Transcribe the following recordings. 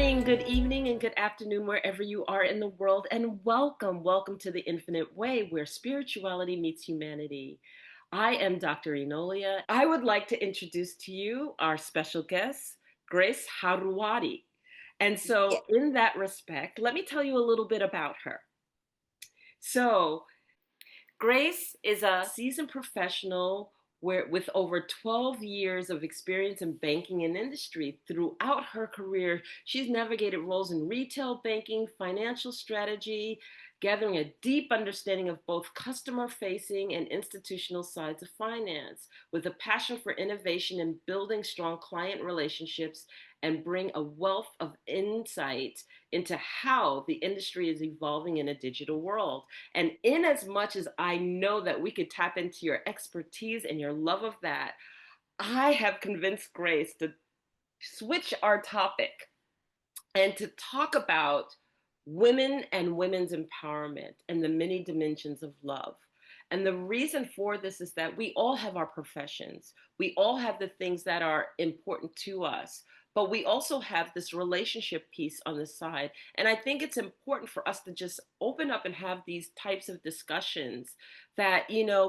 morning, good evening, and good afternoon, wherever you are in the world. And welcome to the Infinite Way, where spirituality meets humanity. I am Dr. Enolia. I would like to introduce to you our special guest, Grace Haruwodi. And Yeah. so, in that respect, let me tell you a little bit about her. So, Grace is a seasoned professional with over 12 years of experience in banking and industry. Throughout her career, she's navigated roles in retail banking, financial strategy, gathering a deep understanding of both customer facing and institutional sides of finance, with a passion for innovation and building strong client relationships, and bring a wealth of insight into how the industry is evolving in a digital world. And in as much as I know that we could tap into your expertise and your love of that, I have convinced Grace to switch our topic and to talk about women and women's empowerment and the many dimensions of love. And the reason for this is that we all have our professions. We all have the things that are important to us, but we also have this relationship piece on the side. And I think it's important for us to just open up and have these types of discussions that,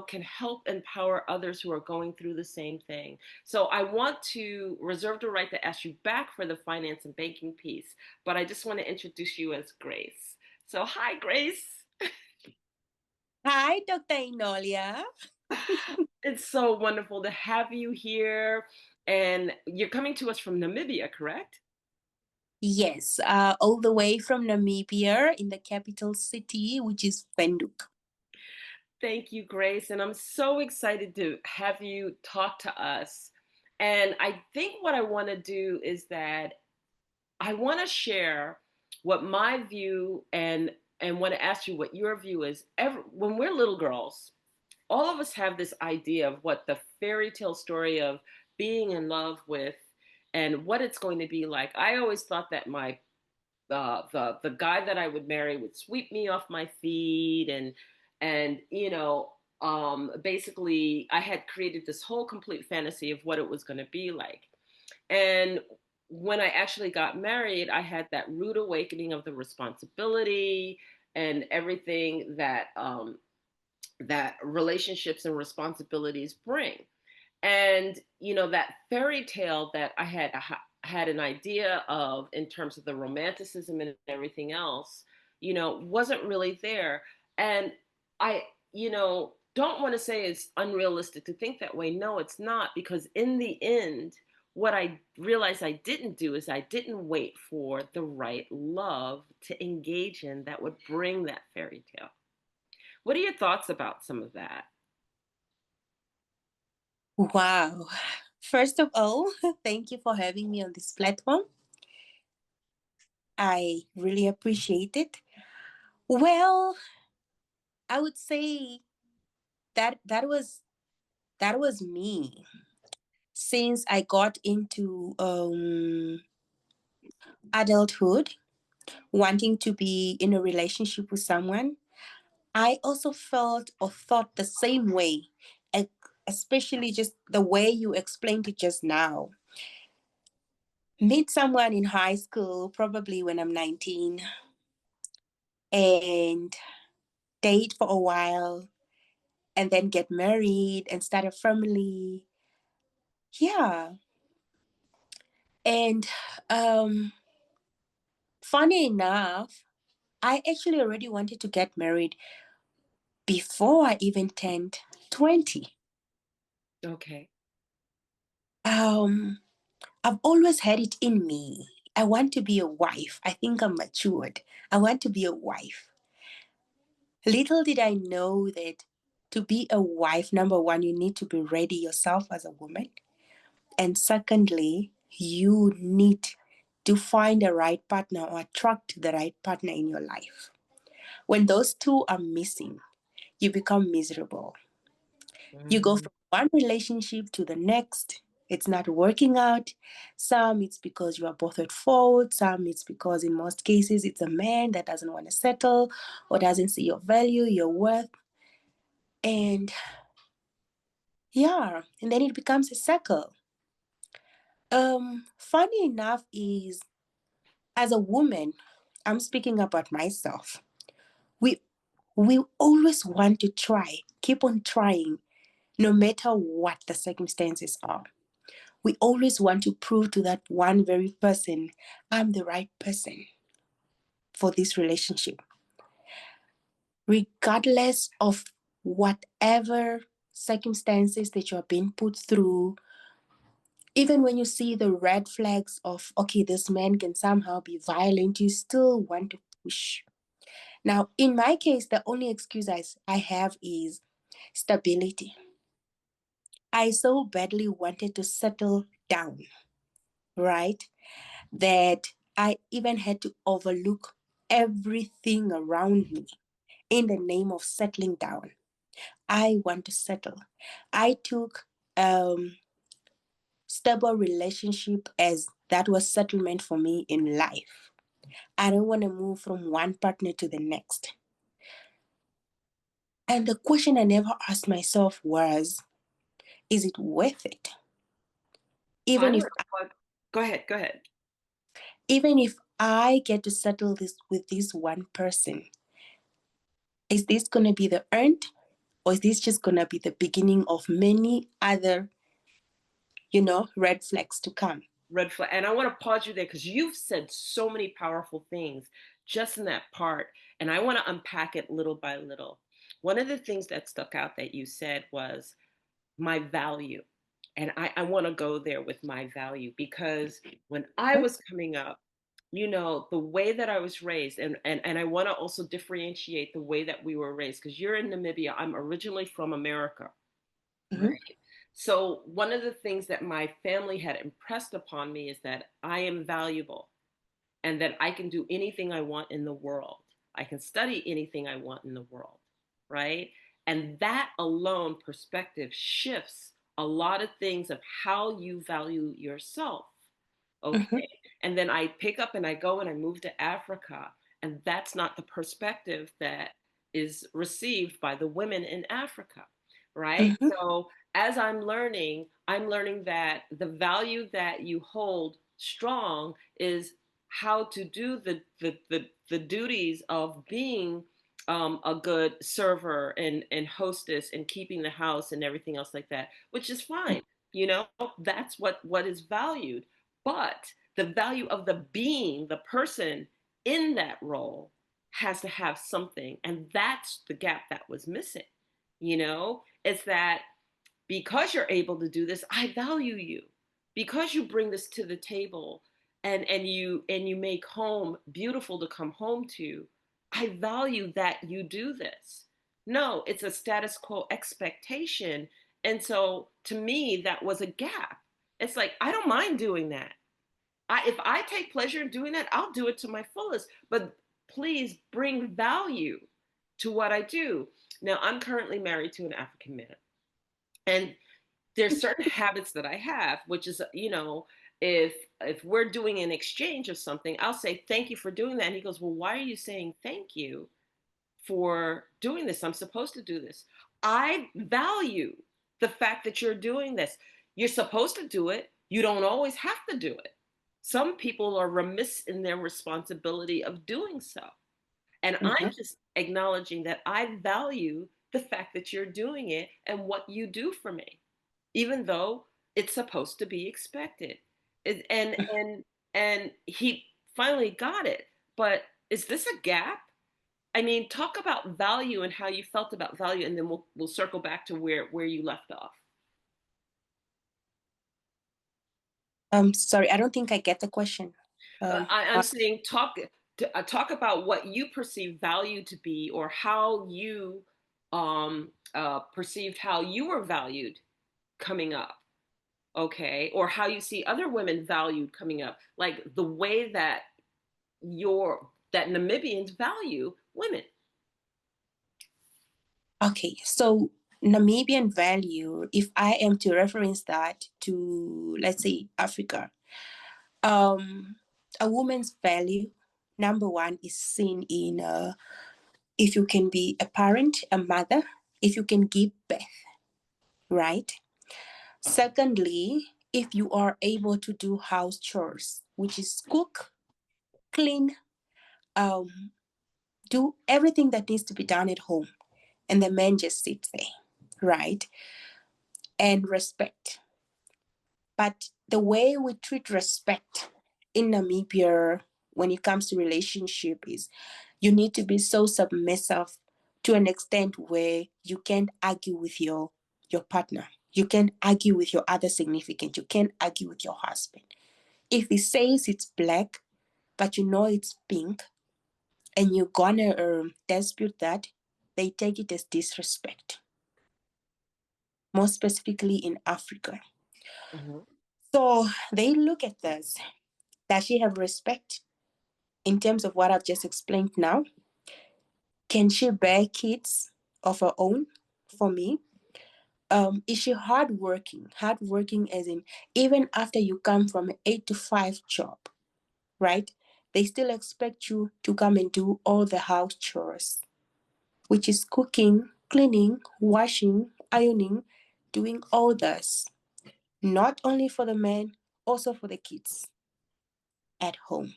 can help empower others who are going through the same thing. So I want to reserve the right to ask you back for the finance and banking piece, but I just want to introduce you as Grace. So, hi, Grace. Hi, Dr. Enolia. It's so wonderful to have you here. And you're coming to us from Namibia, correct? Yes, all the way from Namibia in the capital city, which is Windhoek. Thank you, Grace. And I'm so excited to have you talk to us. And I think what I want to do is that I want to share what my view and want to ask you what your view is. When we're little girls, all of us have this idea of what the fairy tale story of being in love with and what it's going to be like. I always thought that my the guy that I would marry would sweep me off my feet and basically I had created this whole complete fantasy of what it was going to be like. And when I actually got married, I had that rude awakening of the responsibility and everything that relationships and responsibilities bring. And that fairy tale that I had an idea of in terms of the romanticism and everything else, wasn't really there. And I, don't want to say it's unrealistic to think that way. No, it's not, because in the end, what I realized I didn't do is I didn't wait for the right love to engage in that would bring that fairy tale. What are your thoughts about some of that? Wow. First of all, thank you for having me on this platform. I really appreciate it. Well, I would say that was me since I got into adulthood, wanting to be in a relationship with someone. I also felt or thought the same way, e- especially just the way you explained it just now. Meet someone in high school, probably when I'm 19, and date for a while, and then get married and start a family. Yeah. And um, funny enough, I actually already wanted to get married before I even turned 20. Okay. Um, I've always had it in me. I want to be a wife. I think I'm matured. I want to be a wife. Little did I know that to be a wife, number one, you need to be ready yourself as a woman. And secondly, you need to find the right partner or attract the right partner in your life. When those two are missing, you become miserable. You go Mhm. from one relationship to the next. It's not working out. Some it's because you are both at fault. Some it's because in most cases it's a man that doesn't want to settle or doesn't see your value, your worth. And yeah, and then it becomes a cycle. Funny enough is As a woman, I'm speaking about myself. We we always want to try, keep on trying, no matter what the circumstances are. We always want to prove to that one very person, I'm the right person for this relationship, regardless of whatever circumstances that you are being put through. Even when you see the red flags of, okay, this man can somehow be violent, you still want to push. Now, in my case, the only excuse I have is stability. I so badly wanted to settle down, right? That I even had to overlook everything around me in the name of settling down. I want to settle. I took stable relationship as that was settlement for me in life. I don't want to move from one partner to the next. And the question I never asked myself was, is it worth it? I Even don't if know what. Go ahead. Go ahead. even if I get to settle this with this one person, is this going to be the end, or is this just going to be the beginning of many other, red flags to come? Red flag. And I want to pause you there because you've said so many powerful things just in that part. And I want to unpack it little by little. One of the things that stuck out that you said was my value. And I want to go there with my value because when I was coming up, the way that I was raised, and I want to also differentiate the way that we were raised, because you're in Namibia, I'm originally from America, Mm-hmm. right? So, one of the things that my family had impressed upon me is that I am valuable and that I can do anything I want in the world. I can study anything I want in the world, right? And that alone perspective shifts a lot of things of how you value yourself. Mm-hmm. Okay. And then I pick up and I go and I move to Africa. And that's not the perspective that is received by the women in Africa, right? Mm-hmm. So as I'm learning that the value that you hold strong is how to do the duties of being a good server and hostess and keeping the house and everything else like that, which is fine. You know, that's what is valued, but the value of the being, the person in that role has to have something. And that's the gap that was missing. It's that because you're able to do this, I value you. Because you bring this to the table and you make home beautiful to come home to, I value that you do this. No, it's a status quo expectation. And so to me, that was a gap. It's like, I don't mind doing that. If I take pleasure in doing that, I'll do it to my fullest. But please bring value to what I do. Now, I'm currently married to an African man. And there's certain habits that I have, which is, if we're doing an exchange of something, I'll say, thank you for doing that. And he goes, well, why are you saying thank you for doing this? I'm supposed to do this. I value the fact that you're doing this. You're supposed to do it. You don't always have to do it. Some people are remiss in their responsibility of doing so. And I'm Mm-hmm. just acknowledging that I value the fact that you're doing it and what you do for me, even though it's supposed to be expected. It- and and and he finally got it. But is this a gap? I mean, talk about value and how you felt about value, and then we'll circle back to where you left off. Sorry, I don't think I get the question. I'm saying talk about what you perceive value to be, or how you perceived how you were valued coming up, okay, or how you see other women valued coming up, like the way that Namibians value women. Okay, so Namibian value, if I am to reference that to, let's say, Africa, um, a woman's value, number one, is seen in if you can be a parent, a mother, if you can give birth, right? Secondly, if you are able to do house chores, which is cook, clean, um, do everything that needs to be done at home, and the man just sits there, right? And respect. But the way we treat respect in Namibia when it comes to relationship is you need to be so submissive to an extent where you can't argue with your partner. You can't argue with your other significant. You can't argue with your husband. If he says it's black, but you know it's pink, and you're gonna dispute that, they take it as disrespect, more specifically in Africa. Mhm. So they look at this. Does she have respect in terms of what I've just explained now? Can she bear kids of her own for me? Is she hardworking? Hardworking as in even after you come from an 8 to 5 job, right? They still expect you to come and do all the house chores, which is cooking, cleaning, washing, ironing, doing all this. Not only for the men, also for the kids at home.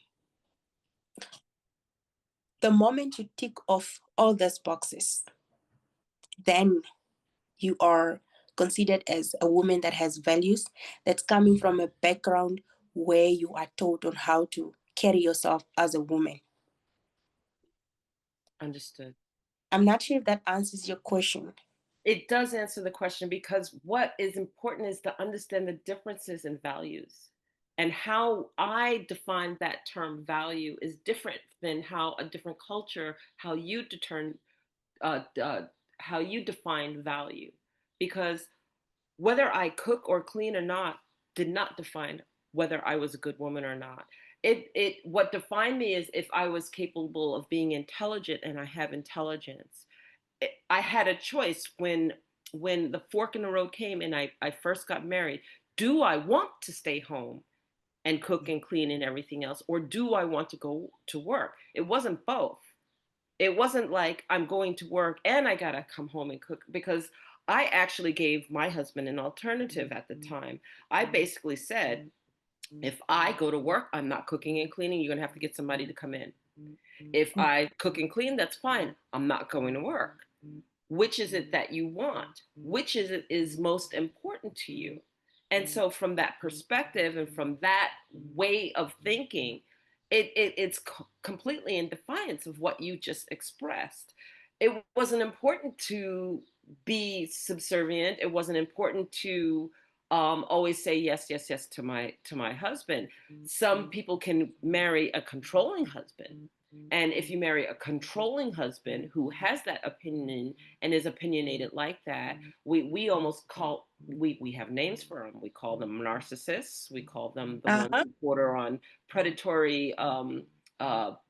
The moment you tick off all those boxes, then you are considered as a woman that has values, that's coming from a background where you are taught on how to carry yourself as a woman. Understood. I'm not sure if that answers your question. It does answer the question because what is important is to understand the differences in values. And how I define that term value is different than how a different culture, uh, uh, how you define value. Because whether I cook or clean or not did not define whether I was a good woman or not. It what defined me is if I was capable of being intelligent and I have intelligence. I had a choice when the fork in the road came and I first got married. Do I want to stay home and cook and clean and everything else, or do I want to go to work? It wasn't both. It wasn't like I'm going to work and I gotta come home and cook, because I actually gave my husband an alternative at the time. I basically said, if I go to work, I'm not cooking and cleaning. You're gonna have to get somebody to come in. If I cook and clean, that's fine. I'm not going to work. Which is it that you want? Which is it is most important to you? And so from that perspective and from that way of thinking, it's completely in defiance of what you just expressed. It wasn't important to be subservient. It wasn't important to always say yes, yes, yes to my husband. Some people can marry a controlling husband, and if you marry a controlling husband who has that opinion and is opinionated like that, we almost call we have names for them. We call them narcissists. We call them the ones Uh-huh. who border on predatory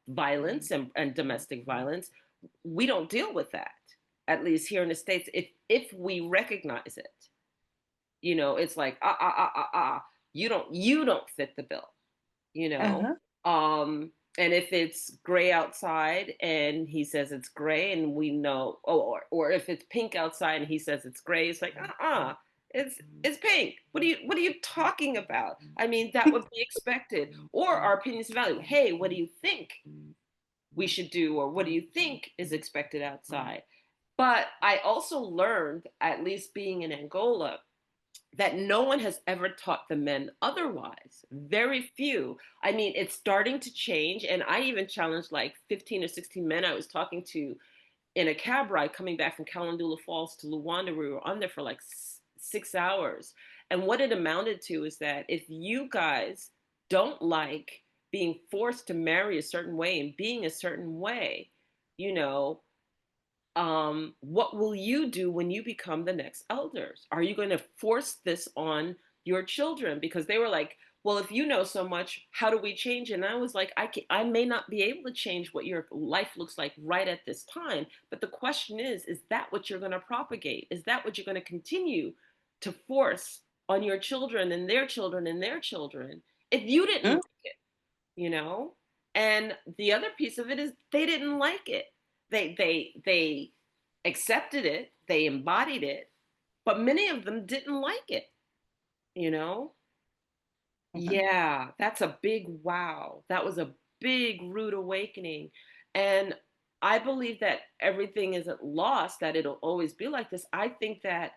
violence and domestic violence. We don't deal with that, at least here in the States. If we recognize it, it's like you don't fit the bill, you know. Uh-huh. And if it's gray outside and he says it's gray and we know, oh, or if it's pink outside and he says it's gray, it's like it's pink. What are you talking about? I mean, that would be expected. Or our opinions of value. Hey, what do you think we should do, or what do you think is expected outside? But I also learned, at least being in Angola, that no one has ever taught the men otherwise. Very few. I mean, it's starting to change. And I even challenged like 15 or 16 men I was talking to in a cab ride coming back from Kalandula Falls to Luanda. We were on there for like 6 hours. And what it amounted to is that if you guys don't like being forced to marry a certain way and being a certain way, you know, what will you do when you become the next elders? Are you going to force this on your children? Because they were like, well, if you know so much, how do we change? And I was like, I may not be able to change what your life looks like right at this time. But the question is that what you're going to propagate? Is that what you're going to continue to force on your children and their children and their children if you didn't Mm. like it, you know? And the other piece of it is they didn't like it. They accepted it, they embodied it, but many of them didn't like it, you know? Mhm. Yeah, that's a big wow. That was a big rude awakening. And I believe that everything isn't lost, that it'll always be like this. I think that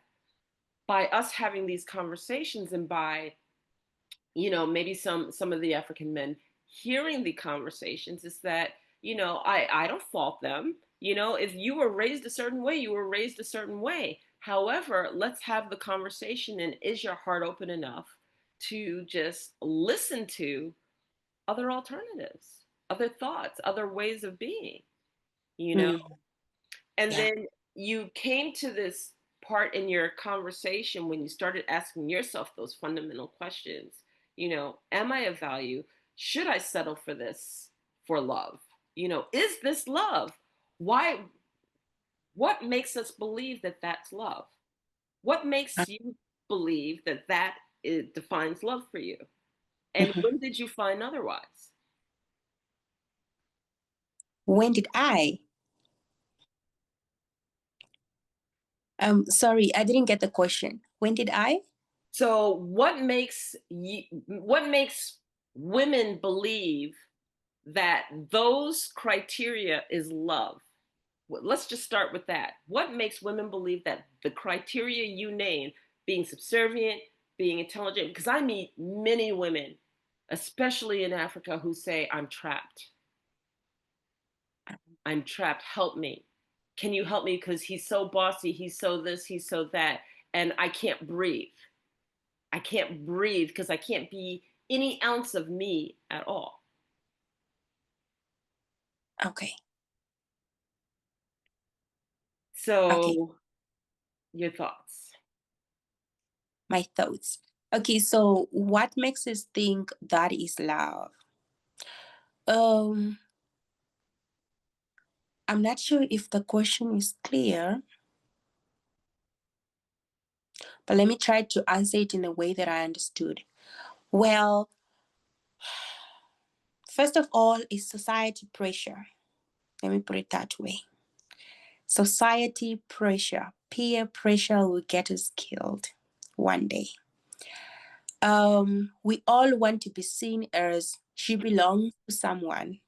by us having these conversations and by, maybe some of the African men hearing the conversations, is that, I don't fault them. If you were raised a certain way, you were raised a certain way. However, let's have the conversation, and is your heart open enough to just listen to other alternatives, other thoughts, other ways of being, you know? Mm, And yeah. then you came to this part in your conversation when you started asking yourself those fundamental questions. Am I of value? Should I settle for this for love? Is this love? Why? What makes us believe that that's love? What makes you believe that it defines love for you? And Mhm. when did you find otherwise? When did I? Sorry, I didn't get the question. When did I? So what makes women believe that those criteria is love? Let's just start with that. What makes women believe that the criteria you name, being subservient, being intelligent, because I meet many women, especially in Africa, who say, I'm trapped. I'm trapped. Help me. Can you help me? Because he's so bossy, he's so this, he's so that, and I can't breathe. I can't breathe because I can't be any ounce of me at all. Okay. Okay. So, your thoughts? My thoughts. Okay, so what makes us think that is love? Um, I'm not sure if the question is clear, but let me try to answer it in a way that I understood. Well, first of all, is society pressure. Let me put it that way. Society pressure, peer pressure will get us killed one day. We all want to be seen as she belongs to someone.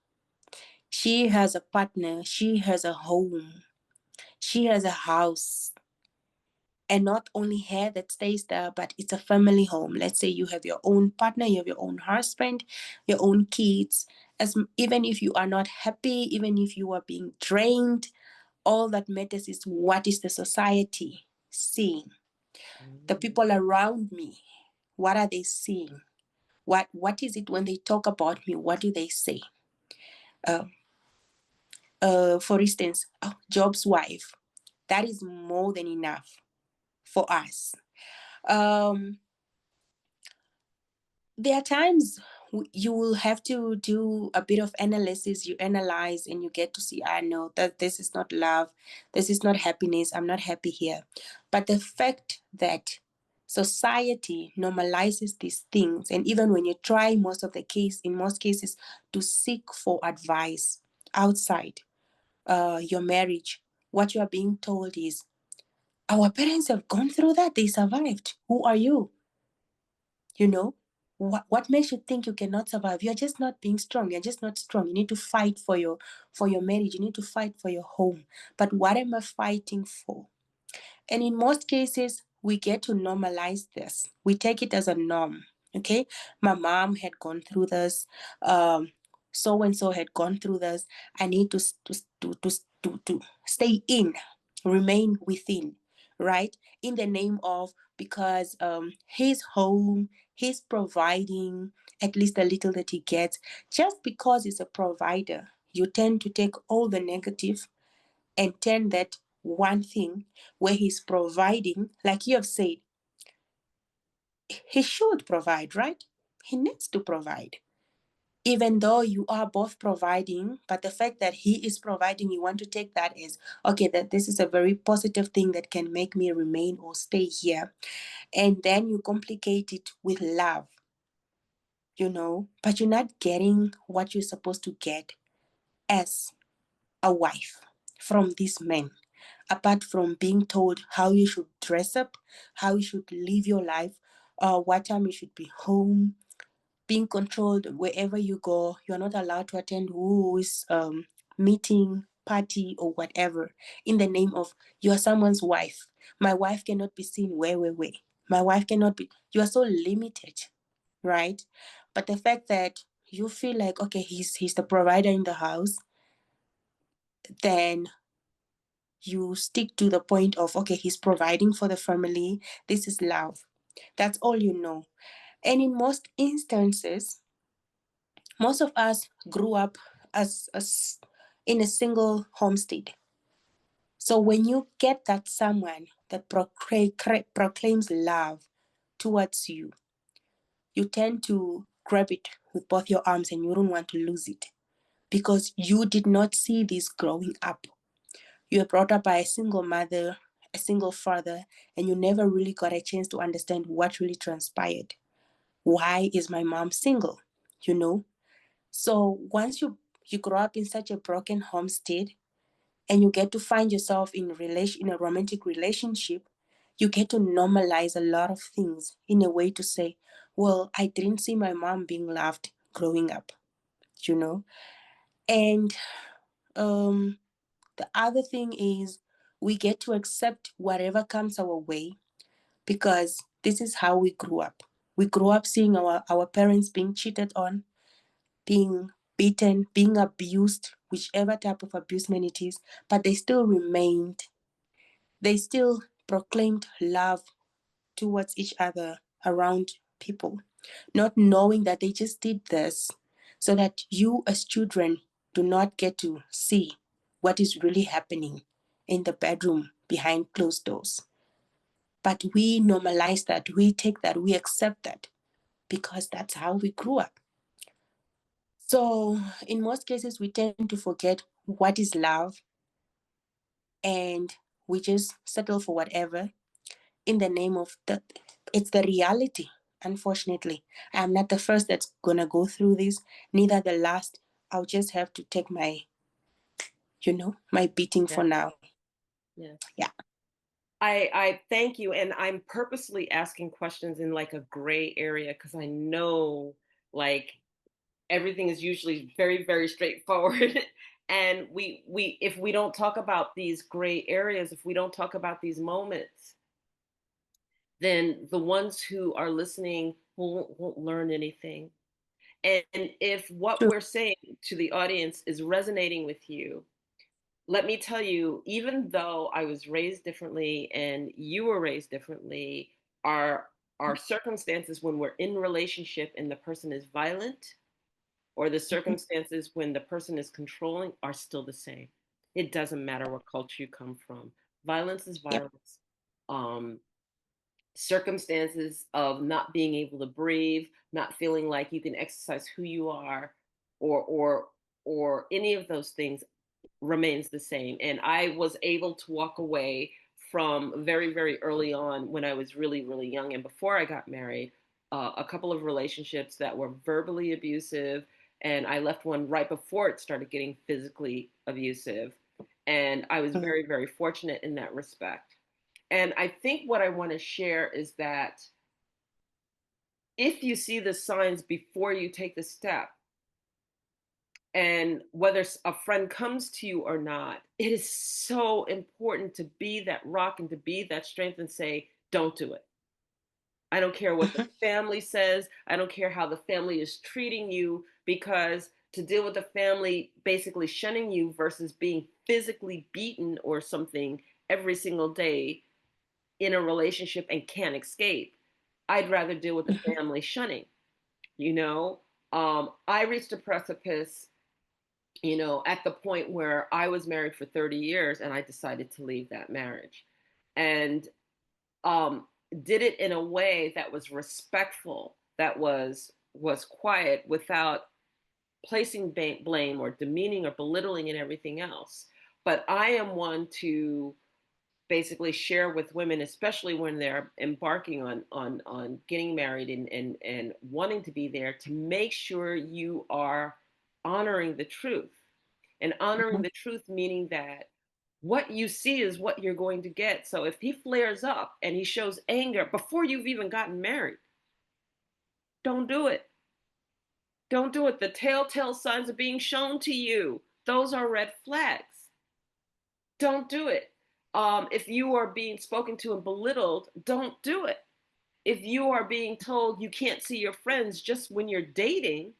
She has a partner, she has a home, she has a house. And not only her that stays there, but it's a family home. Let's say you have your own partner, you have your own husband, your own kids. Even if you are not happy, even if you are being drained, all that matters is what is the society seeing? The Mm. people around me, what are they seeing? What is it when they talk about me? What do they say? Uh, for instance, oh, Job's wife. That is more than enough for us. Um, there are times you will have to do a bit of analysis. You analyze and you get to see, I know that this is not love, this is not happiness, I'm not happy here. But the fact that society normalizes these things, and even when you try in most cases, to seek for advice outside your marriage, what you are being told is, our parents have gone through that, they survived. Who are you? You know, what makes you think you cannot survive? You're just not being strong. You're just not strong. You need to fight for your marriage. You need to fight for your home. But what am I fighting for? And in most cases, we get to normalize this. We take it as a norm. Okay. My mom had gone through this. So and so had gone through this. I need to stay in, remain within, right? In the name of, because his home, he's providing at least a little that he gets. Just because he's a provider, you tend to take all the negative and turn that one thing where he's providing, like you have said, he should provide, right? He needs to provide. Even though you are both providing, but the fact that he is providing, you want to take that as, okay, that this is a very positive thing that can make me remain or stay here. And then you complicate it with love, but you're not getting what you're supposed to get as a wife from this man, apart from being told how you should dress up, how you should live your life, what time you should be home. being controlled wherever you go. You're not allowed to attend who's meeting, party, or whatever in the name of you're someone's wife. My wife cannot be seen where. My wife cannot be. You are so limited, right? But the fact that you feel like okay, he's the provider in the house, then you stick to the point of okay, he's providing for the family. This is love. That's all you know. And in most instances, most of us grew up as in a single homestead. So when you get that someone that proclaims love towards you, you tend to grab it with both your arms and you don't want to lose it because you did not see this growing up. You were brought up by a single mother, a single father, and you never really got a chance to understand what really transpired. Why is my mom single? You know? So once you grow up in such a broken homestead and you get to find yourself in a romantic relationship, you get to normalize a lot of things in a way to say, well, I didn't see my mom being loved growing up, you know? And um the other thing is we get to accept whatever comes our way because this is how we grew up. We grew up seeing our parents being cheated on, being beaten, being abused, whichever type of abusement it is, but they still remained, they still proclaimed love towards each other around people, not knowing that they just did this so that you, as children, do not get to see what is really happening in the bedroom behind closed doors. But we normalize that, we take that, we accept that because that's how we grew up. So, in most cases, we tend to forget what is love and we just settle for whatever in the name of the it's the reality. Unfortunately, I'm not the first that's gonna go through this, neither the last. I'll just have to take my my beating for Yeah. now. Yeah. Yeah. I thank you, and I'm purposely asking questions in like a gray area because I know like everything is usually very very straightforward. And we if we don't talk about these gray areas, if we don't talk about these moments, then the ones who are listening won't learn anything. And if what True. we're saying to the audience is resonating with you, let me tell you, even though I was raised differently and you were raised differently, our circumstances when we're in relationship and the person is violent, or the Mhm. circumstances when the person is controlling, are still the same. It doesn't matter what culture you come from. Violence is Yep. violence. Um, Circumstances of not being able to breathe, not feeling like you can exercise who you are, or any of those things remains the same. And I was able to walk away from very, very early on when I was really, really young and before I got married, a couple of relationships that were verbally abusive. And I left one right before it started getting physically abusive. And I was Mhm. very, very fortunate in that respect. And I think what I want to share is that if you see the signs before you take the step, and whether a friend comes to you or not, it is so important to be that rock and to be that strength and say, don't do it. I don't care what the Mhm. family says. I don't care how the family is treating you, because to deal with the family basically shunning you versus being physically beaten or something every single day in a relationship and can't escape, I'd rather deal with the Mhm. family shunning. You know, I reached a precipice, at the point where I was married for 30 years and I decided to leave that marriage. And um, did it in a way that was respectful, that was quiet, without placing blame or demeaning or belittling and everything else. But I am one to basically share with women, especially when they're embarking on getting married and wanting to be there, to make sure you are honoring the truth. And honoring Mhm. the truth meaning that what you see is what you're going to get. So if he flares up and he shows anger before you've even gotten married, don't do it. Don't do it. The telltale signs are being shown to you. Those are red flags. Don't do it. If you are being spoken to and belittled, don't do it. If you are being told you can't see your friends just when you're dating,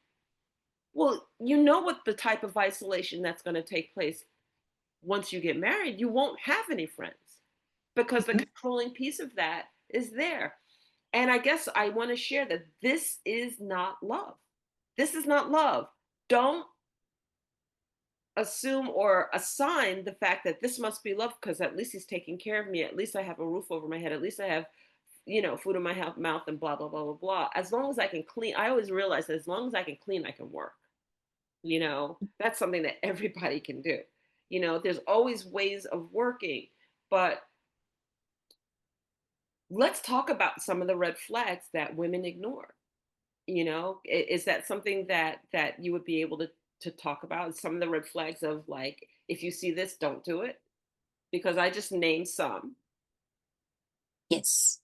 well, you know what the type of isolation that's going to take place once you get married. You won't have any friends because the Mhm. controlling piece of that is there. And I guess I want to share that this is not love. This is not love. Don't assume or assign the fact that this must be love because at least he's taking care of me. At least I have a roof over my head. At least I have, food in my mouth and blah, blah, blah, blah, blah. As long as I can clean, I always realize that as long as I can clean, I can work. That's something that everybody can do. There's always ways of working, but let's talk about some of the red flags that women ignore. Is that something that you would be able to talk about? Some of the red flags of, like, if you see this, don't do it, because I just named some. Yes.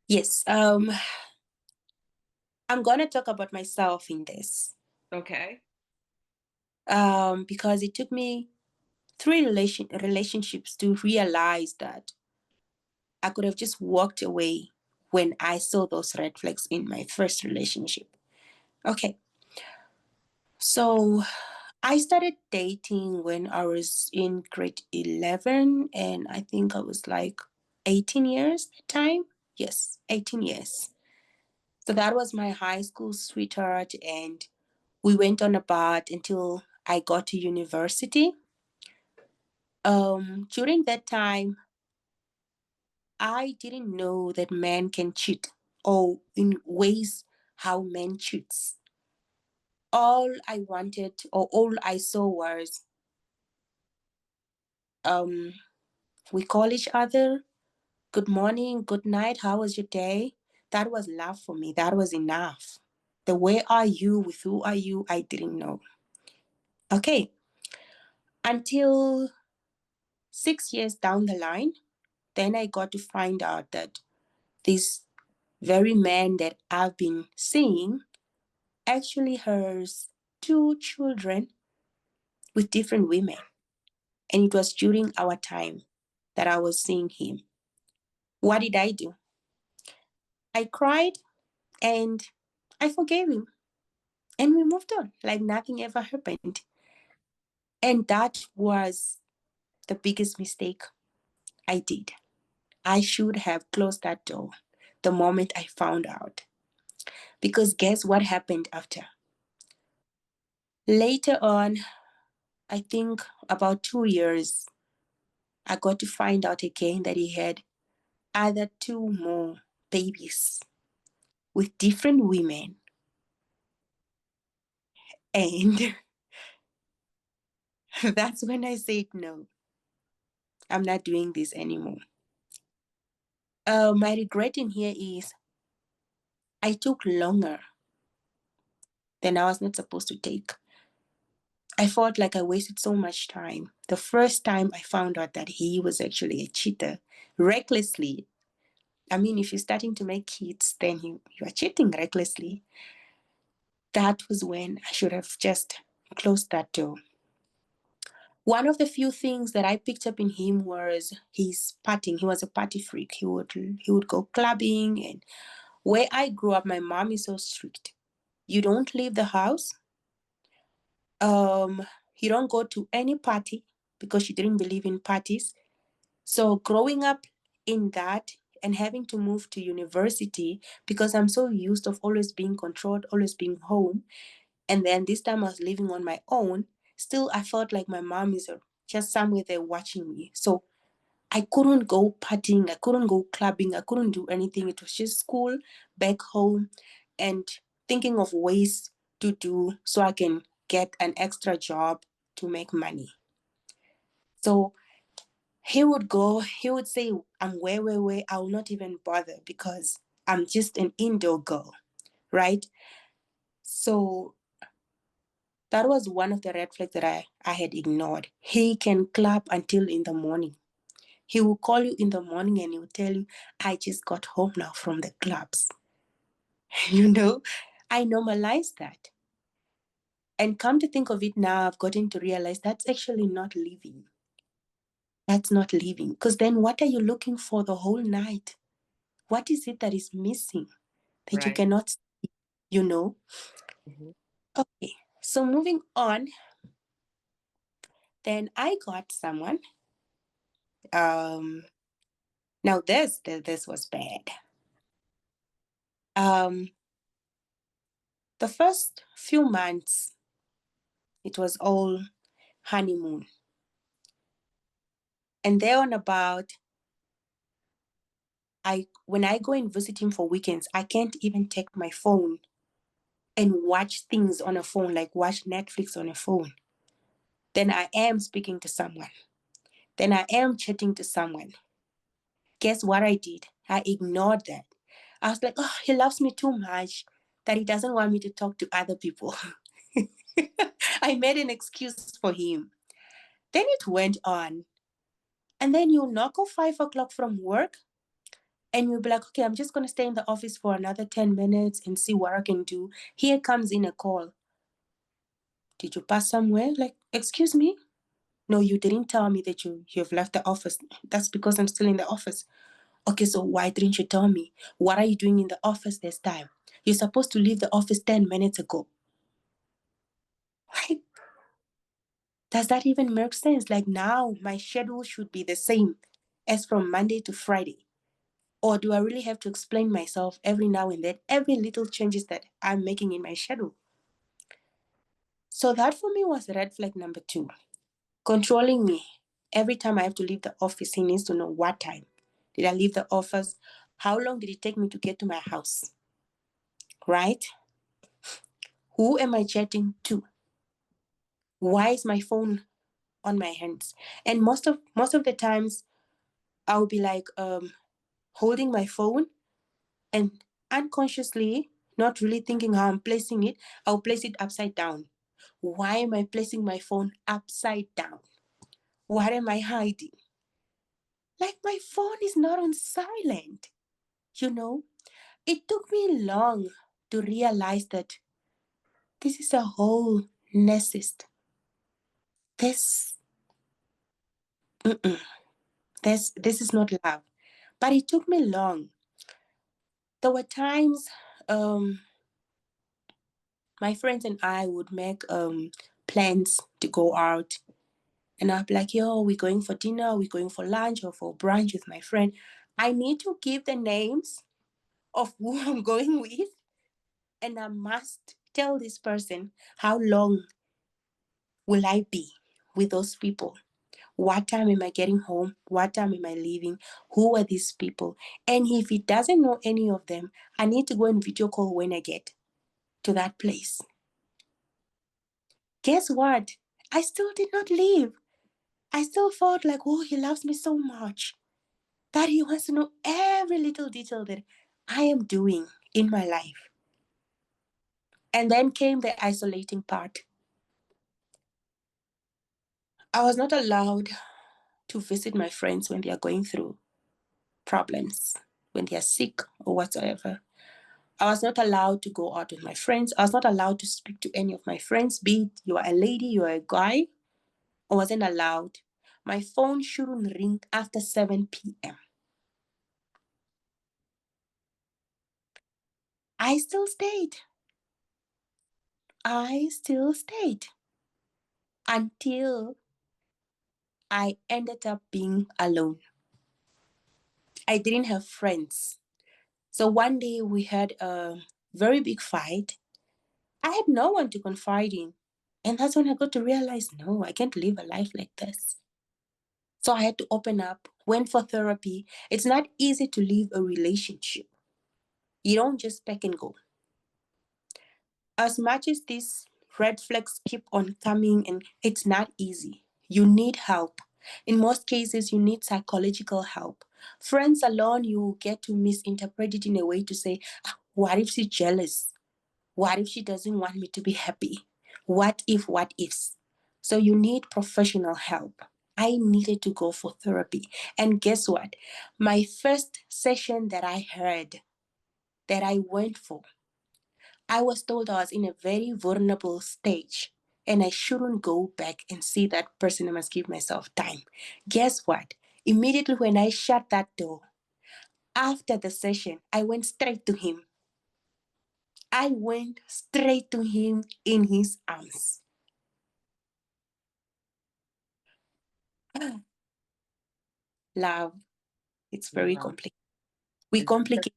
Yes. I'm gonna talk about myself in this. Okay. Because it took me three relationships to realize that I could have just walked away when I saw those red flags in my first relationship. Okay, so I started dating when I was in grade 11, and I think I was like 18 years at the time. Yes, 18 years. So that was my high school sweetheart, and we went on about until I got to university. During that time, I didn't know that men can cheat or in ways how men cheats. All I wanted or all I saw was um we call each other good morning, good night, how was your day? That was love for me. That was enough. The where are you, with who are you, I didn't know. Okay, until 6 years down the line, then I got to find out that this very man that I've been seeing actually has two children with different women. And it was during our time that I was seeing him. What did I do? I cried and I forgave him. And we moved on like nothing ever happened. And that was the biggest mistake I did. I should have closed that door the moment I found out. Because guess what happened after? Later on, I think about 2 years, I got to find out again that he had other two more babies with different women. And that's when I said, no, I'm not doing this anymore. My regret in here is I took longer than I was not supposed to take. I felt like I wasted so much time. The first time I found out that he was actually a cheater, recklessly. I mean, if you're starting to make kids, then you are cheating recklessly. That was when I should have just closed that door. One of the few things that I picked up in him was his partying. He was a party freak. He would go clubbing, and where I grew up, my mom is so strict. You don't leave the house. Um, you don't go to any party because she didn't believe in parties. So growing up in that and having to move to university because I'm so used of always being controlled, always being home, and then this time I was living on my own, still I felt like my mom is just somewhere there watching me. So I couldn't go partying, I couldn't go clubbing, I couldn't do anything. It was just school, back home, and thinking of ways to do so I can get an extra job to make money. So he would say, I'm where, I will not even bother because I'm just an indoor girl, right? So that was one of the red flags that I had ignored. He can club until in the morning. He will call you in the morning and he will tell you, I just got home now from the clubs. You know, I normalized that. And come to think of it now, I've gotten to realize that's actually not living. That's not living. Because then what are you looking for the whole night? What is it that is missing that you Right. cannot see, you know? Hmm. Okay, so moving on, then I got someone. Um, Now this was bad. Um, the first few months, it was all honeymoon. And there on about, when I go and visit him for weekends, I can't even take my phone and watch things on a phone, like watch Netflix on a phone. Then I am speaking to someone. Then I am chatting to someone. Guess what I did? I ignored that. I was like, oh, he loves me too much that he doesn't want me to talk to other people. I made an excuse for him. Then it went on. And then you knock off 5 o'clock from work and you'll be like, okay, I'm just going to stay in the office for another 10 minutes and see what I can do. Here comes in a call. Did you pass somewhere? Like, excuse me? No, you didn't tell me that you've left the office. That's because I'm still in the office. Okay, so why didn't you tell me? What are you doing in the office this time? You're supposed to leave the office 10 minutes ago. Like, does that even make sense? Like, now my schedule should be the same as from Monday to Friday. Or do I really have to explain myself every now and then, every little changes that I'm making in my schedule? So that for me was red flag number two. Controlling me. Every time I have to leave the office, he needs to know what time. Did I leave the office? How long did it take me to get to my house? Right? Who am I chatting to? Why is my phone on my hands? And most of the times I'll be like holding my phone and unconsciously, not really thinking how I'm placing it, I'll place it upside down. Why am I placing my phone upside down? What am I hiding? Like, my phone is not on silent, you know? It took me long to realize that this is a whole narcissist. This, mm-mm, this is not love. But it took me long. There were times um, my friends and I would make plans to go out. And I'll be like, yo, we're going for dinner, we're going for lunch or for brunch with my friend. I need to give the names of who I'm going with. And I must tell this person how long will I be with those people. What time am I getting home? What time am I leaving? Who are these people? And if he doesn't know any of them, I need to go and video call when I get to that place. Guess what? I still did not leave. I still felt like, oh, he loves me so much that he wants to know every little detail that I am doing in my life. And then came the isolating part. I was not allowed to visit my friends when they are going through problems, when they are sick or whatsoever. I was not allowed to go out with my friends. I was not allowed to speak to any of my friends, be it you are a lady, you are a guy. I wasn't allowed. My phone shouldn't ring after 7 p.m. I still stayed. I still stayed until I ended up being alone. I didn't have friends. So one day we had a very big fight. I had no one to confide in. And that's when I got to realize, no, I can't live a life like this. So I had to open up, went for therapy. It's not easy to leave a relationship. You don't just pack and go. As much as these red flags keep on coming, and it's not easy, you need help. In most cases, you need psychological help. Friends alone, you get to misinterpret it in a way to say, "Ah, what if she's jealous? What if she doesn't want me to be happy? What ifs?" So you need professional help. I needed to go for therapy. And guess what? My first session that I went for, I was told I was in a very vulnerable stage and I shouldn't go back and see that person. I must give myself time. Guess what? Immediately when I shut that door, after the session, I went straight to him. I went straight to him in his arms. Love, it's very Wow. complicated. We complicate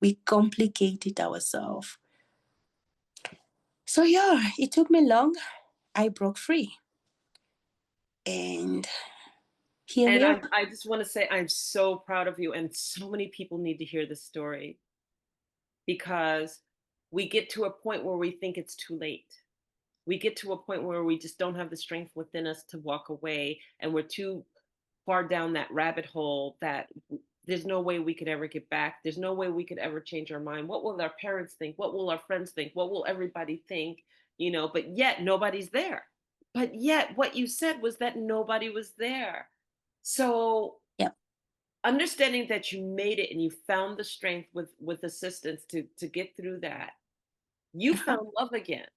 we complicate it ourselves. So yeah, it took me long. I broke free. And here And we are. I just want to say I'm so proud of you, and so many people need to hear this story because we get to a point where we think it's too late. We get to a point where we just don't have the strength within us to walk away, and we're too far down that rabbit hole that there's no way we could ever get back. There's no way we could ever change our mind. What will our parents think? What will our friends think? What will everybody think? But yet nobody's there. But yet what you said was that nobody was there. So Yep. understanding that you made it and you found the strength with assistance to get through that. You Uh-huh. found love again.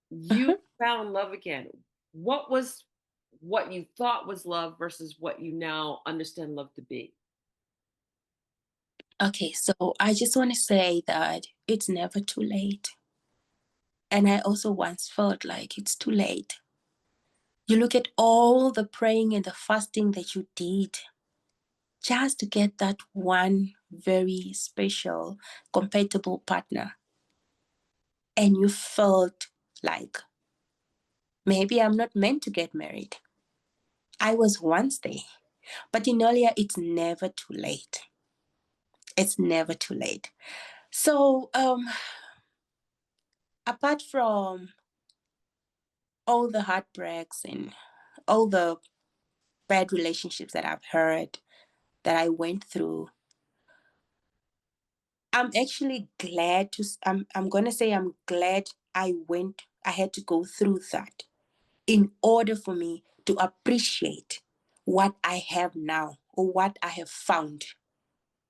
You Uh-huh. found love again. What was what you thought was love versus what you now understand love to be? Okay, so I just want to say that it's never too late. And I also once felt like it's too late. You look at all the praying and the fasting that you did just to get that one very special, compatible partner. And you felt like maybe I'm not meant to get married. I was once there. But in earlier, it's never too late. It's never too late. So, apart from all the heartbreaks and all the bad relationships that I've heard, that I went through, I'm actually glad to, I'm going to say I'm glad I had to go through that in order for me to appreciate what I have now or what I have found,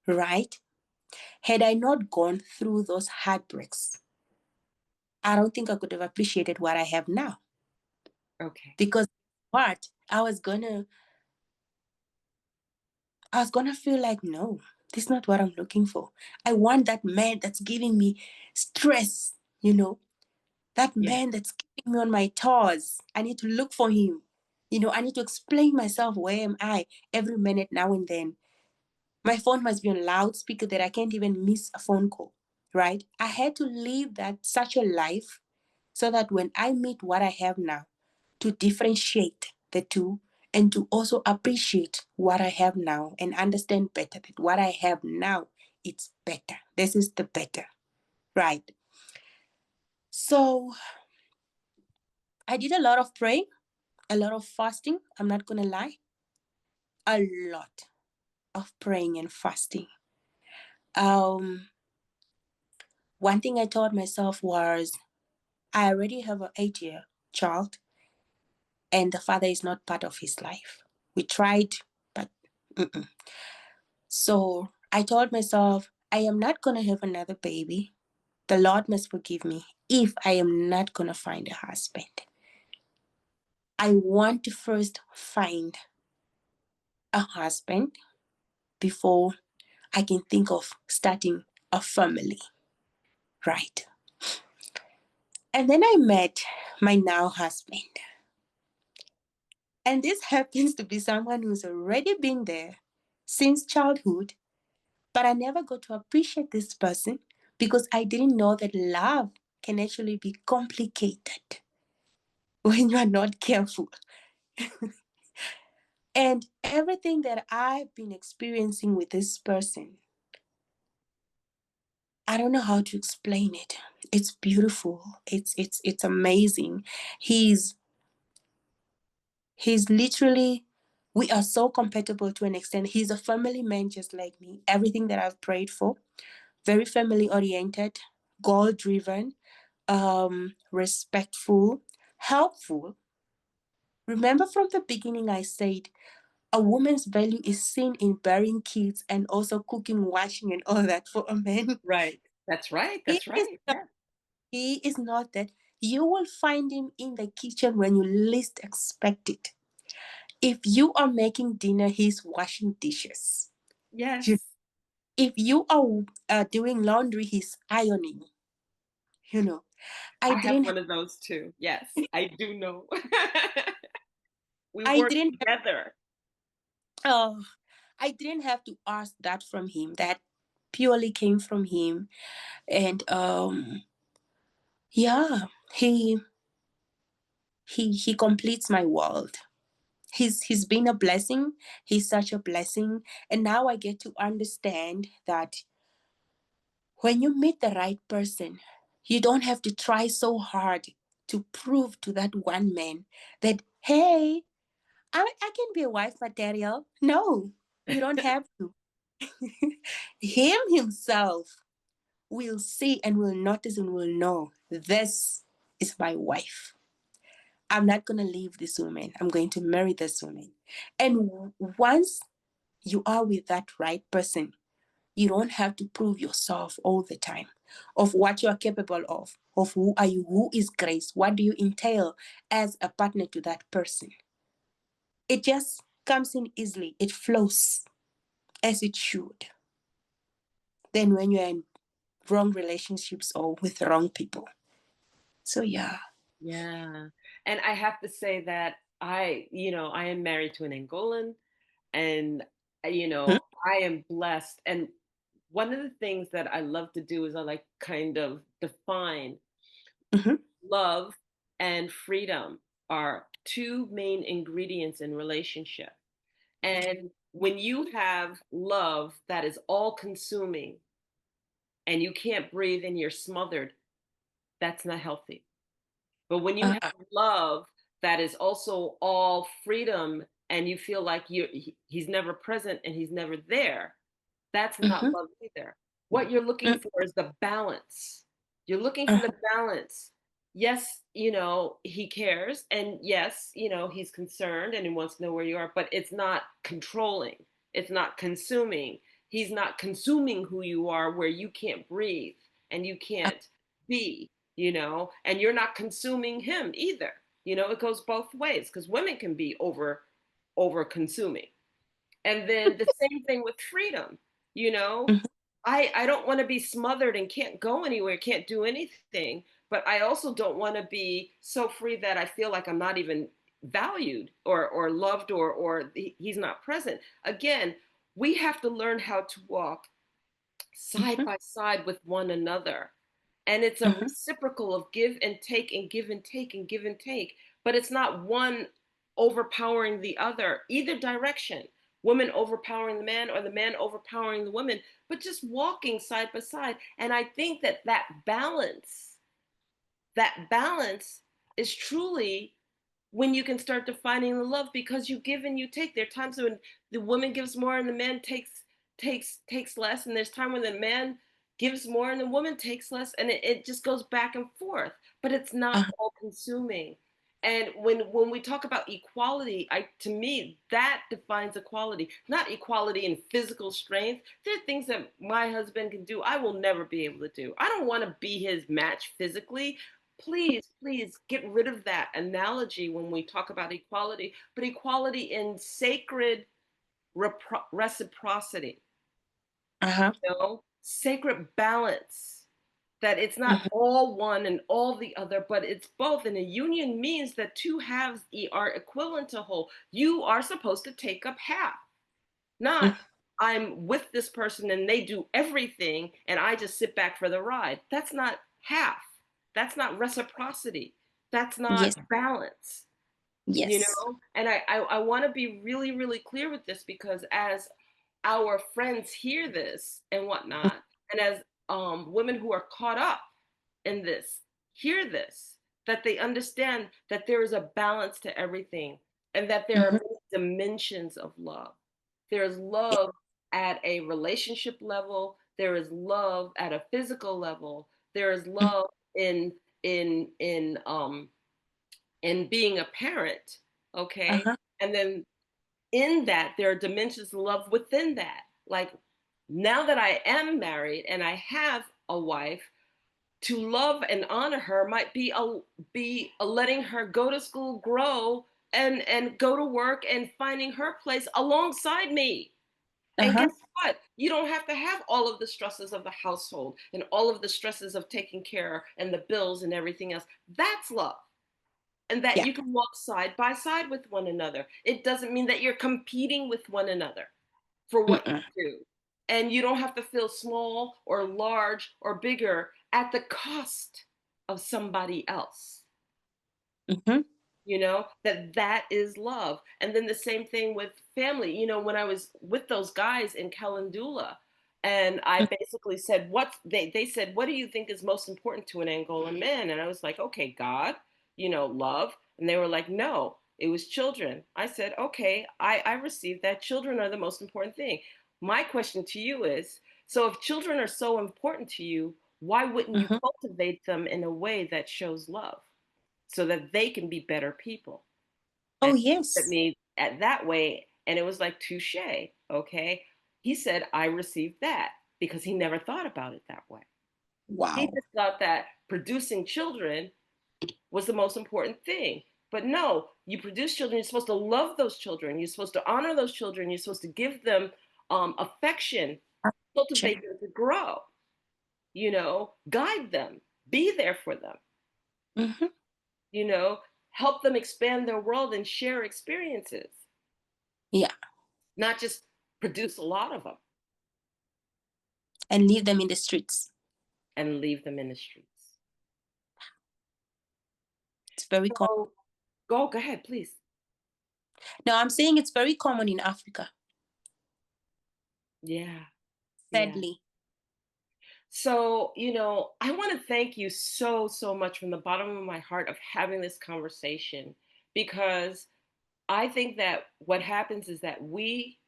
right? Had I not gone through those heartbreaks, I don't think I could have appreciated what I have now. Okay. Because what I was gonna feel like, no, this is not what I'm looking for. I want that man that's giving me stress, that Yeah. man that's keeping me on my toes. I need to look for him. I need to explain myself. Where am I every minute now and then? My phone must be on loudspeaker that I can't even miss a phone call, right? I had to live that such a life so that when I meet what I have now, to differentiate the two and to also appreciate what I have now and understand better that what I have now, it's better. This is the better, right? So I did a lot of praying, a lot of fasting. I'm not going to lie, a lot of praying and fasting. Um, One thing I told myself was I already have an 8-year child and the father is not part of his life. We tried, but mm-mm. So I told myself, I am not going to have another baby. The Lord must forgive me if I am not going to find a husband. I want to first find a husband before I can think of starting a family, right? And then I met my now husband. And this happens to be someone who's already been there since childhood, but I never got to appreciate this person because I didn't know that love can actually be complicated when you are not careful. And everything that I've been experiencing with this person, I don't know how to explain it. It's beautiful. It's amazing. He's he's literally we are so compatible to an extent. He's a family man just like me. Everything that I've prayed for, very family oriented, goal driven, respectful, helpful. Remember from the beginning, I said a woman's value is seen in bearing kids and also cooking, washing, and all that for a man. Right. That's right. He That's is right. not, Yeah. he is not that. You will find him in the kitchen when you least expect it. If you are making dinner, he's washing dishes. You, Yes. if you are doing laundry, he's ironing. You know, I I have didn't, one of those too. Yes, I do know. We I work didn't, together. oh, I didn't have to ask that from him. That purely came from him, and yeah, he completes my world. He's been a blessing. He's such a blessing, and now I get to understand that when you meet the right person, you don't have to try so hard to prove to that one man that, hey, I can be a wife material. No, you don't have to. Him himself will see and will notice and will know this is my wife. I'm not going to leave this woman. I'm going to marry this woman. And once you are with that right person, you don't have to prove yourself all the time of what you are capable of who are you, who is Grace, what do you entail as a partner to that person. It just comes in easily, it flows as it should. Then when you're in wrong relationships or with wrong people. So yeah. Yeah. And I have to say that I am married to an Angolan and I am blessed. And one of the things that I love to do is I like kind of define Mm-hmm, love and freedom are two main ingredients in relationship. And when you have love that is all consuming and you can't breathe and you're smothered, that's not healthy. But when you have uh-uh, love that is also all freedom and you feel like he's never present and he's never there, that's not mm-hmm, love either. What you're looking for is the balance. You're looking for uh-huh, the balance. Yes, he cares. And yes, he's concerned and he wants to know where you are, but it's not controlling. It's not consuming. He's not consuming who you are where you can't breathe and you can't be, and you're not consuming him either. It goes both ways because women can be over consuming. And then the same thing with freedom, you know. mm-hmm, I don't want to be smothered and can't go anywhere, can't do anything, but I also don't want to be so free that I feel like I'm not even valued or loved or he's not present. Again, we have to learn how to walk side mm-hmm, by side with one another. And it's a mm-hmm, reciprocal of give and take and give and take and give and take. But it's not one overpowering the other, either direction. Women overpowering the man or the man overpowering the woman, but just walking side by side. And I think that balance is truly when you can start defining the love because you give and you take. There are times when the woman gives more and the man takes less, and there's time when the man gives more and the woman takes less, and it just goes back and forth. But it's not uh-huh, all consuming. And when we talk about equality, to me that defines equality, not equality in physical strength. There are things that my husband can do I will never be able to do. I don't want to be his match physically. Please get rid of that analogy when we talk about equality, but equality in sacred reciprocity, uh-huh, sacred balance, that it's not mm-hmm, all one and all the other, but it's both. And a union means that two halves are equivalent to whole. You are supposed to take up half, not I'm with this person and they do everything and I just sit back for the ride. That's not half. That's not reciprocity. That's yes, not balance, yes, And I want to be really, really clear with this because as our friends hear this and whatnot, and as women who are caught up in this hear this, that they understand that there is a balance to everything and that there are mm-hmm, many dimensions of love. There's love at a relationship level, there is love at a physical level, there is mm-hmm, love in being a parent, okay? uh-huh, And then in that there are dimensions of love within that. Like now that I am married and I have a wife, to love and honor her might be a letting her go to school, grow, and go to work and finding her place alongside me. And Uh-huh. guess what? You don't have to have all of the stresses of the household and all of the stresses of taking care and the bills and everything else. That's love. And that Yeah. you can walk side by side with one another. It doesn't mean that you're competing with one another for what Mm-mm. you do. And you don't have to feel small or large or bigger at the cost of somebody else. Mm-hmm. That is love. And then the same thing with family. When I was with those guys in Calendula, and I basically said, they said, what do you think is most important to an Angolan man? And I was like, okay, God, love. And they were like, no, it was children. I said, okay, I received that. Children are the most important thing. My question to you is, so if children are so important to you, why wouldn't you Mm-hmm. cultivate them in a way that shows love, so that they can be better people? Oh, And he looked at yes. me at that way, and it was like, touche. Okay. He said, I received that, because he never thought about it that way. He Wow. just thought that producing children was the most important thing. But no, you produce children, you're supposed to love those children, you're supposed to honor those children, you're supposed to give them affection, Sure. cultivate them to grow, guide them, be there for them, Mm-hmm. you know, help them expand their world and share experiences, Yeah. not just produce a lot of them And leave them in the streets. and leave them in the streets. It's very common. So go ahead, please. No, I'm saying it's very common in Africa, Yeah, yeah. sadly. So, I want to thank you so, so much from the bottom of my heart of having this conversation, because I think that what happens is that we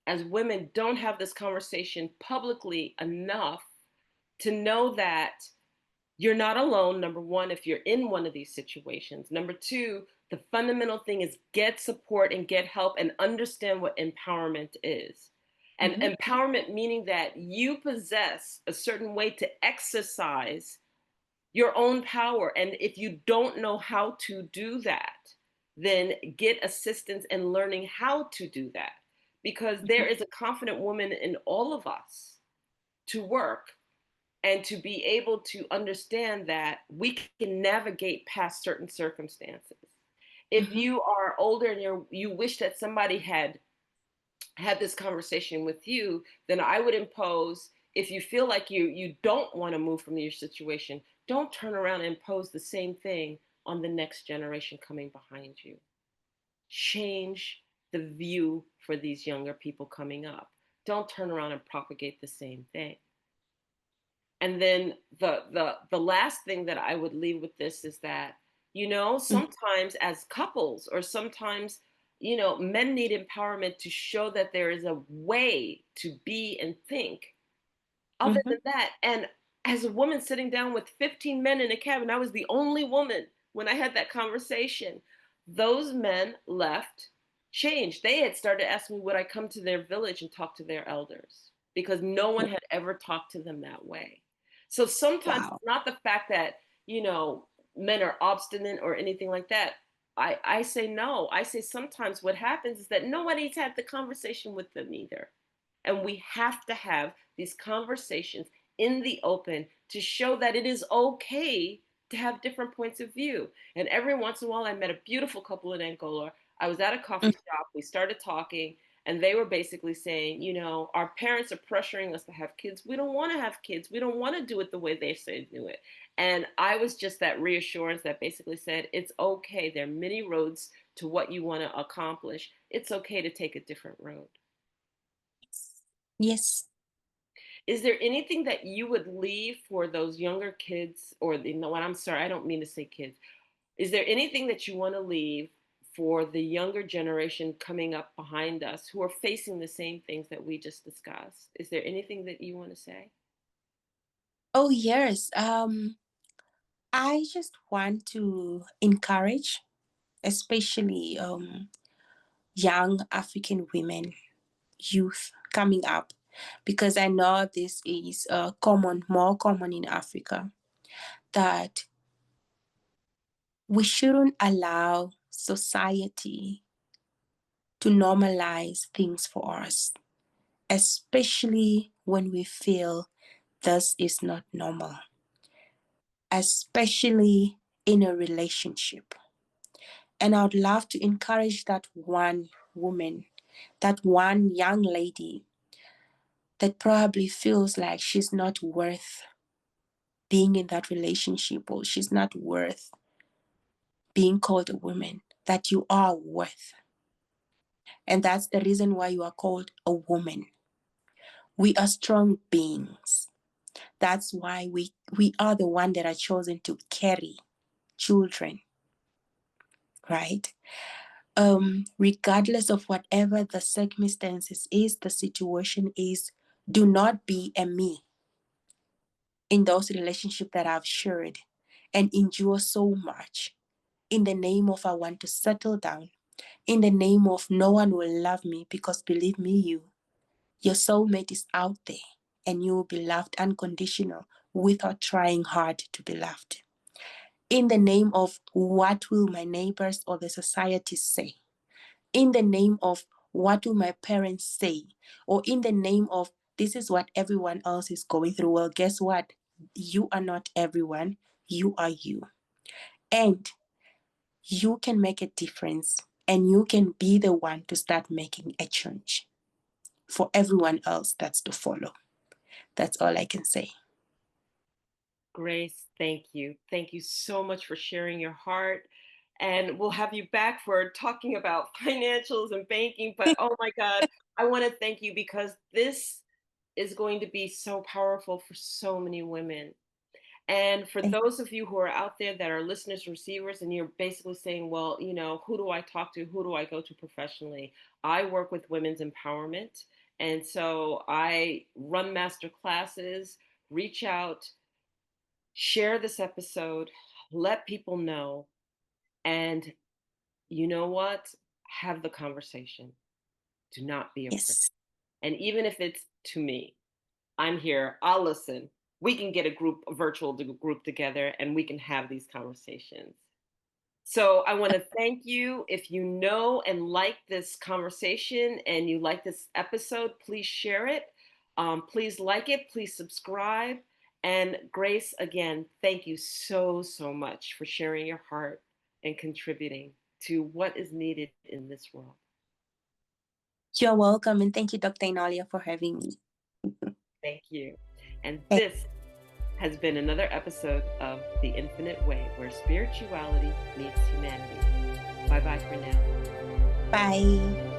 as women don't have this conversation publicly enough to know that you're not alone. Number one, if you're in one of these situations. Number two, the fundamental thing is get support and get help and understand what empowerment is. And Mm-hmm. empowerment meaning that you possess a certain way to exercise your own power. And if you don't know how to do that, then get assistance in learning how to do that. Because there is a confident woman in all of us to work and to be able to understand that we can navigate past certain circumstances. If Mm-hmm. you are older and you wish that somebody had this conversation with you, then I would impose, if you feel like you don't want to move from your situation, don't turn around and impose the same thing on the next generation coming behind you. Change the view for these younger people coming up. Don't turn around and propagate the same thing. And then the last thing that I would leave with this is that, sometimes as couples, or sometimes, men need empowerment to show that there is a way to be and think other Mm-hmm. than that. And as a woman sitting down with 15 men in a cabin, I was the only woman when I had that conversation. Those men left changed. They had started asking me, would I come to their village and talk to their elders? Because no one had ever talked to them that way. So sometimes Wow. it's not the fact that, men are obstinate or anything like that. I say no. I say sometimes what happens is that nobody's had the conversation with them either. And we have to have these conversations in the open to show that it is okay to have different points of view. And every once in a while, I met a beautiful couple in Angola. I was at a coffee shop. We started talking, and they were basically saying, our parents are pressuring us to have kids. We don't want to have kids. We don't want to do it the way they say do it. And I was just that reassurance that basically said, it's okay. There are many roads to what you want to accomplish. It's okay to take a different road. Yes. Is there anything that you would leave for those younger kids, or what? I'm sorry, I don't mean to say kids. Is there anything that you want to leave for the younger generation coming up behind us who are facing the same things that we just discussed? Is there anything that you want to say? Oh, yes. I just want to encourage, especially young African women, youth coming up. because I know this is more common in Africa, that we shouldn't allow society to normalize things for us, especially when we feel this is not normal, especially in a relationship. And I would love to encourage that one woman, that one young lady that probably feels like she's not worth being in that relationship, or she's not worth being called a woman, that you are worth. And that's the reason why you are called a woman. We are strong beings. That's why we are the one that are chosen to carry children, right? Regardless of whatever the circumstances is, the situation is, do not be a me in those relationships that I've shared and endure so much in the name of I want to settle down, in the name of no one will love me, because believe me, your soulmate is out there and you will be loved unconditional without trying hard to be loved. In the name of what will my neighbors or the society say? In the name of what will my parents say? Or in the name of this is what everyone else is going through. Well, guess what? You are not everyone. You are you. And you can make a difference, and you can be the one to start making a change for everyone else that's to follow. That's all I can say. Grace, thank you. Thank you so much for sharing your heart. And we'll have you back for talking about financials and banking. But oh my God, I want to thank you because this is going to be so powerful for so many women. And for those of you who are out there that are listeners, receivers, and you're basically saying, well, who do I talk to? Who do I go to professionally? I work with women's empowerment. And so I run master classes, reach out, share this episode, let people know, and you know what? Have the conversation. Do not be afraid. Yes. And even if it's to me, I'm here. I'll listen. We can get a virtual group together, and we can have these conversations. So I want to thank you. If you know and like this conversation and you like this episode, please share it. Please like it. Please subscribe. And Grace, again, thank you so, so much for sharing your heart and contributing to what is needed in this world. You're welcome. And thank you, Dr. Inalia, for having me. Thank you. And this has been another episode of The Infinite Way, where spirituality meets humanity. Bye bye for now. Bye.